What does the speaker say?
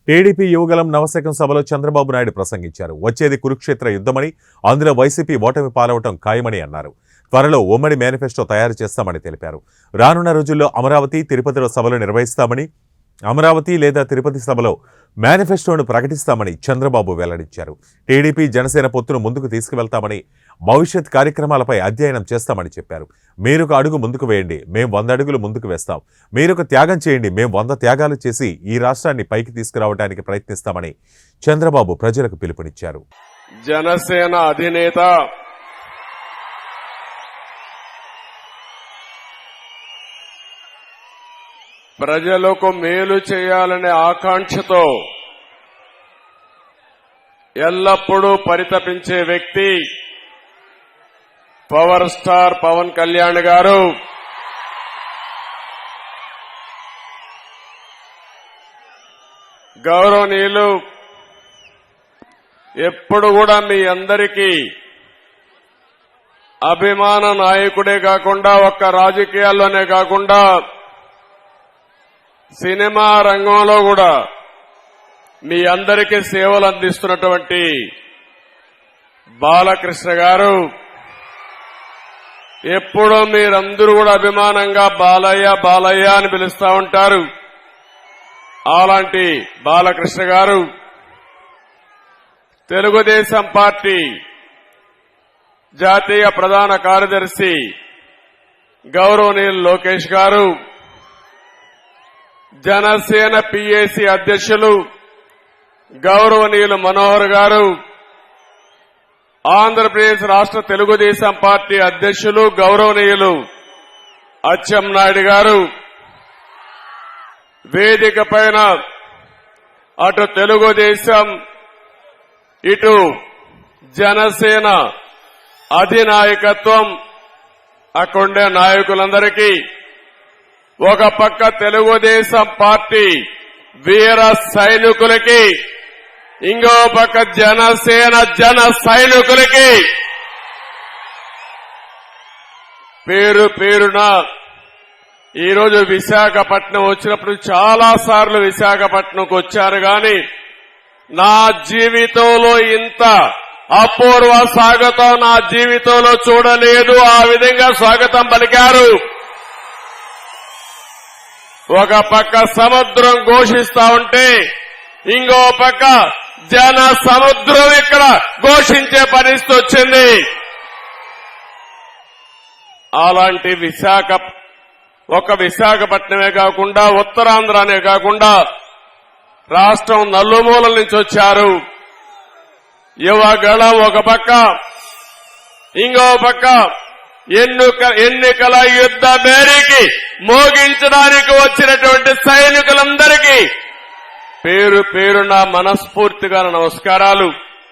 TDP Yuvagalam Navasakam సభలో చంద్రబాబు నాయుడు ప్రసంగించారు. వచ్చేది కురుక్షేత్ర యుద్ధమని, అందులో వైసీపీ ఓటమి పాలవటం ఖాయమని అన్నారు. త్వరలో ఉమ్మడి మేనిఫెస్టో తయారు చేస్తామని తెలిపారు. రానున్న రోజుల్లో అమరావతి, తిరుపతిలో సభలు నిర్వహిస్తామని, అమరావతి లేదా తిరుపతి సభలో మేనిఫెస్టోను ప్రకటిస్తామని చంద్రబాబు వెల్లడించారు. టీడీపీ జనసేన పొత్తును ముందుకు తీసుకువెళ్తామని, భవిష్యత్ కార్యక్రమాలపై అధ్యయనం చేస్తామని చెప్పారు. మీరొక అడుగు ముందుకు వేయండి, మేం 100 అడుగులు ముందుకు వేస్తాం. మీరొక త్యాగం చేయండి, మేం 100 త్యాగాలు చేసి ఈ రాష్ట్రాన్ని పైకి తీసుకురావడానికి ప్రయత్నిస్తామని చంద్రబాబు ప్రజలకు పిలుపునిచ్చారు. జనసేన అధినేత ప్రజలకు మేలు చేయాలనే ఆకాంక్షతో ఎల్లప్పుడూ పరితపించే వ్యక్తి పవర్ స్టార్ పవన్ కళ్యాణ్ గారు. గౌరవనీయులు, ఎప్పుడు కూడా మీ అందరికీ అభిమాన నాయకుడే కాకుండా, ఒక్క రాజకీయాల్లోనే కాకుండా సినిమా రంగంలో కూడా మీ అందరికీ సేవలు అందిస్తున్నటువంటి బాలకృష్ణ గారు, ఎప్పుడూ మీరందరూ కూడా అభిమానంగా బాలయ్య బాలయ్య అని పిలుస్తా ఉంటారు. అలాంటి బాలకృష్ణ గారు తెలుగుదేశం పార్టీ జాతీయ ప్రధాన కార్యదర్శి గౌరవనీయులు లోకేష్ గారు, జనసేన పిఏసీ అధ్యక్షులు గౌరవనీయులు మనోహర్ గారు, ఆంధ్రప్రదేశ్ రాష్ట్ర తెలుగుదేశం పార్టీ అధ్యక్షులు గౌరవనీయులు అచ్చెన్నాయుడు గారు, వేదిక పైన అటు తెలుగుదేశం ఇటు జనసేన అధినాయకత్వం, అక్కడుండే నాయకులందరికీ, ఒక పక్క తెలుగుదేశం పార్టీ వీర సైనికులకి, ఇంకో పక్క జనసేన జన సైనికులకి పేరు పేరున ఈరోజు విశాఖపట్నం వచ్చినప్పుడు చాలా సార్లు విశాఖపట్నంకు వచ్చారు. గాని నా జీవితంలో ఇంత అపూర్వ స్వాగతం నా జీవితంలో చూడలేదు. ఆ విధంగా స్వాగతం పలికారు. ఒక పక్క సముద్రం ఘోషిస్తా ఉంటే, ఇంకో పక్క జన సముద్రం ఇక్కడ ఘోషించే పరిస్థితి వచ్చింది. అలాంటి ఒక విశాఖపట్నమే కాకుండా, ఉత్తరాంధ్రనే కాకుండా రాష్ట్రం నలుమూలల నుంచి వచ్చారు. యువగళం ఒక పక్క, ఇంకో పక్క ఎన్నికల యుద్ధ మేరీకి మోగించడానికి వచ్చినటువంటి సైనికులందరికీ పేరు పేరున మనస్ఫూర్తిగా నమస్కారాలు.